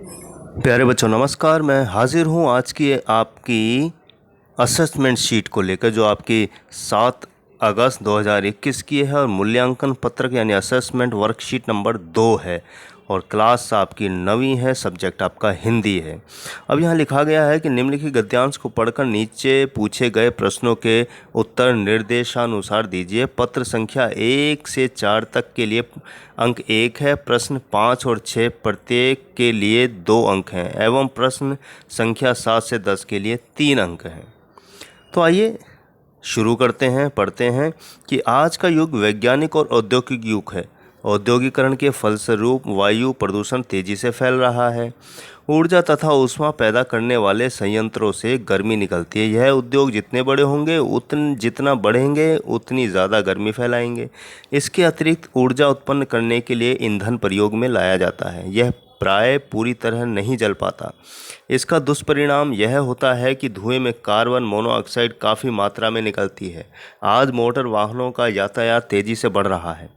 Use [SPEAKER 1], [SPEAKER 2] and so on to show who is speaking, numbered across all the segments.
[SPEAKER 1] प्यारे बच्चों नमस्कार। मैं हाजिर हूँ आज की आपकी असेसमेंट शीट को लेकर जो आपकी 7 अगस्त 2021 की है और मूल्यांकन पत्रक यानी असेसमेंट वर्कशीट नंबर 2 है और क्लास आपकी 9वीं है, सब्जेक्ट आपका हिंदी है। अब यहाँ लिखा गया है कि निम्नलिखित गद्यांश को पढ़कर नीचे पूछे गए प्रश्नों के उत्तर निर्देशानुसार दीजिए। पत्र संख्या 1 से 4 तक के लिए अंक 1 है, प्रश्न 5 और 6 प्रत्येक के लिए 2 अंक हैं एवं प्रश्न संख्या 7 से 10 के लिए 3 अंक हैं। तो आइए शुरू करते हैं, पढ़ते हैं कि आज का युग वैज्ञानिक और औद्योगिक युग है। औद्योगिकरण के फलस्वरूप वायु प्रदूषण तेजी से फैल रहा है। ऊर्जा तथा ऊष्मा पैदा करने वाले संयंत्रों से गर्मी निकलती है। यह उद्योग जितने बड़े होंगे जितना बढ़ेंगे उतनी ज़्यादा गर्मी फैलाएंगे। इसके अतिरिक्त ऊर्जा उत्पन्न करने के लिए ईंधन प्रयोग में लाया जाता है। यह प्राय पूरी तरह नहीं जल पाता। इसका दुष्परिणाम यह होता है कि धुएं में कार्बन मोनोऑक्साइड काफ़ी मात्रा में निकलती है। आज मोटर वाहनों का यातायात तेज़ी से बढ़ रहा है।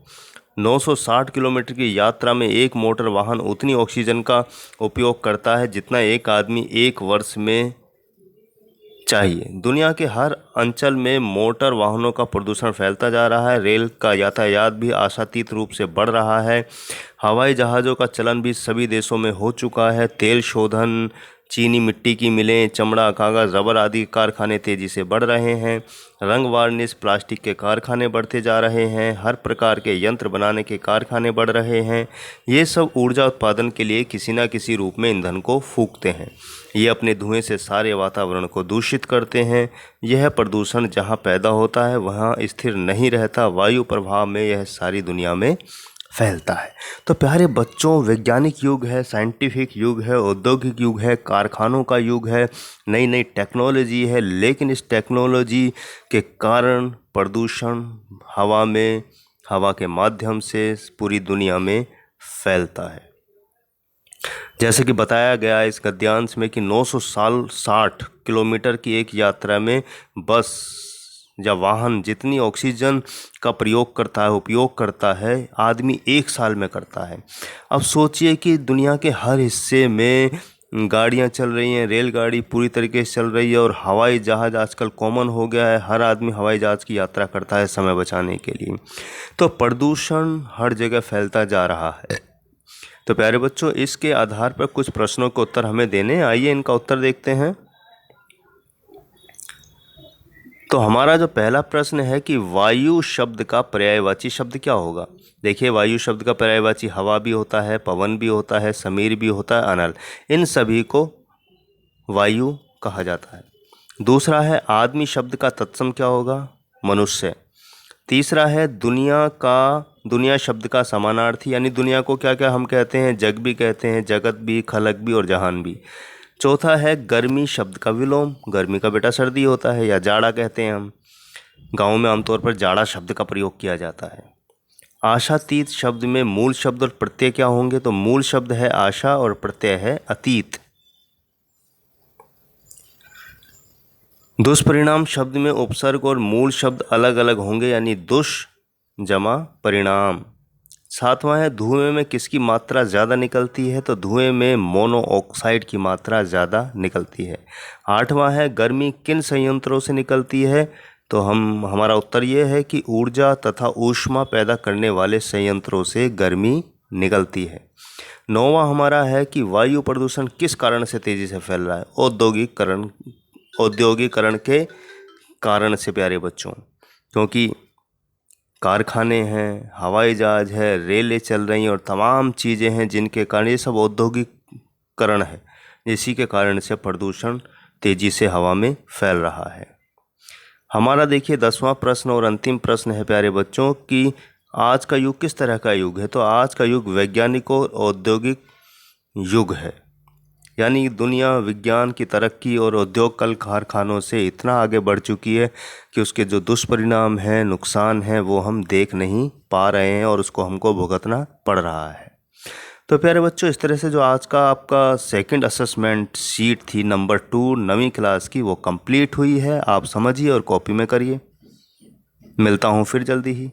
[SPEAKER 1] 960 किलोमीटर की यात्रा में एक मोटर वाहन उतनी ऑक्सीजन का उपयोग करता है जितना एक आदमी एक वर्ष में चाहिए। दुनिया के हर अंचल में मोटर वाहनों का प्रदूषण फैलता जा रहा है। रेल का यातायात भी आशातीत रूप से बढ़ रहा है। हवाई जहाज़ों का चलन भी सभी देशों में हो चुका है। तेल शोधन, चीनी मिट्टी की मिलें, चमड़ा, कागज़, रबर आदि कारखाने तेज़ी से बढ़ रहे हैं। रंग वार्निश, प्लास्टिक के कारखाने बढ़ते जा रहे हैं। हर प्रकार के यंत्र बनाने के कारखाने बढ़ रहे हैं। ये सब ऊर्जा उत्पादन के लिए किसी न किसी रूप में ईंधन को फूंकते हैं। ये अपने धुएं से सारे वातावरण को दूषित करते हैं। यह प्रदूषण जहाँ पैदा होता है वहाँ स्थिर नहीं रहता, वायु प्रभाव में यह सारी दुनिया में फैलता है। तो प्यारे बच्चों, वैज्ञानिक युग है, साइंटिफिक युग है, औद्योगिक युग है, कारखानों का युग है, नई नई टेक्नोलॉजी है, लेकिन इस टेक्नोलॉजी के कारण प्रदूषण हवा के माध्यम से पूरी दुनिया में फैलता है। जैसे कि बताया गया इस गद्यांश में कि 960 किलोमीटर की एक यात्रा में बस या वाहन जितनी ऑक्सीजन का उपयोग करता है आदमी 1 साल में करता है। अब सोचिए कि दुनिया के हर हिस्से में गाड़ियां चल रही हैं, रेलगाड़ी पूरी तरीके से चल रही है और हवाई जहाज़ आजकल कॉमन हो गया है। हर आदमी हवाई जहाज़ की यात्रा करता है समय बचाने के लिए। तो प्रदूषण हर जगह फैलता जा रहा है। तो प्यारे बच्चों, इसके आधार पर कुछ प्रश्नों के उत्तर हमें देने, आइए इनका उत्तर देखते हैं। तो हमारा जो पहला प्रश्न है कि वायु शब्द का पर्यायवाची शब्द क्या होगा। देखिए, वायु शब्द का पर्यायवाची हवा भी होता है, पवन भी होता है, समीर भी होता है, अनल, इन सभी को वायु कहा जाता है। दूसरा है आदमी शब्द का तत्सम क्या होगा, मनुष्य। तीसरा है दुनिया शब्द का समानार्थी, यानी दुनिया को क्या क्या हम कहते हैं, जग भी कहते हैं, जगत भी, खलक भी और जहान भी। चौथा है गर्मी शब्द का विलोम, गर्मी का बेटा सर्दी होता है या जाड़ा कहते हैं हम। गाँव में आमतौर पर जाड़ा शब्द का प्रयोग किया जाता है। आशातीत शब्द में मूल शब्द और प्रत्यय क्या होंगे, तो मूल शब्द है आशा और प्रत्यय है अतीत। दुष्परिणाम शब्द में उपसर्ग और मूल शब्द अलग अलग होंगे, यानी दुष जमा परिणाम। सातवां है धुएं में किसकी मात्रा ज़्यादा निकलती है, तो धुएं में मोनोऑक्साइड की मात्रा ज़्यादा निकलती है। आठवां है गर्मी किन संयंत्रों से निकलती है, तो हमारा उत्तर ये है कि ऊर्जा तथा ऊष्मा पैदा करने वाले संयंत्रों से गर्मी निकलती है। नौवां हमारा है कि वायु प्रदूषण किस कारण से तेज़ी से फैल रहा है, औद्योगिकरण के कारण से प्यारे बच्चों, क्योंकि कारखाने हैं, हवाई जहाज़ है, रेलें चल रही हैं और तमाम चीज़ें हैं जिनके कारण ये सब औद्योगिकरण है, इसी के कारण से प्रदूषण तेज़ी से हवा में फैल रहा है। हमारा देखिए 10वां प्रश्न और अंतिम प्रश्न है प्यारे बच्चों कि आज का युग किस तरह का युग है, तो आज का युग वैज्ञानिक और औद्योगिक युग है, यानी दुनिया विज्ञान की तरक्की और उद्योग कल कारखानों से इतना आगे बढ़ चुकी है कि उसके जो दुष्परिणाम हैं, नुकसान हैं, वो हम देख नहीं पा रहे हैं और उसको हमको भुगतना पड़ रहा है। तो प्यारे बच्चों, इस तरह से जो आज का आपका सेकंड असेसमेंट शीट थी नंबर 2 9वीं क्लास की, वो कंप्लीट हुई है। आप समझिए और कॉपी में करिए। मिलता हूँ फिर जल्दी ही।